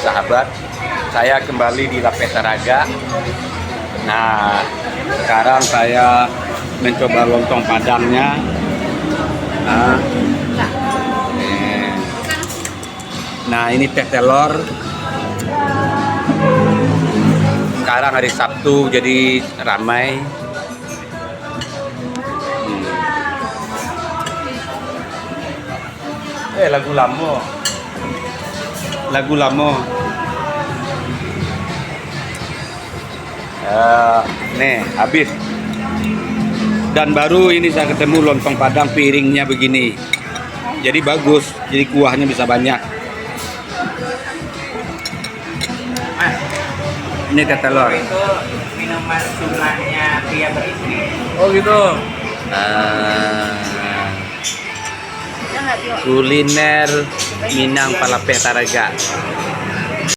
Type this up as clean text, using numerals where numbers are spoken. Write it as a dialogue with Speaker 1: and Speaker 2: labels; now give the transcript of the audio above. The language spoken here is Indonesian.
Speaker 1: sahabat, saya kembali di La Petaraga. Nah, sekarang saya mencoba lontong padangnya. Nah, ini teh telur. Sekarang hari Sabtu jadi ramai. Lagu lama. Lagu lama. Nih, habis. Dan baru ini saya ketemu lontong padang piringnya begini. Jadi bagus, jadi kuahnya bisa banyak. Ini teh telur.
Speaker 2: Itu minuman sunahnya pria beristri.
Speaker 1: Oh gitu. Kuliner Minang La Petaraga.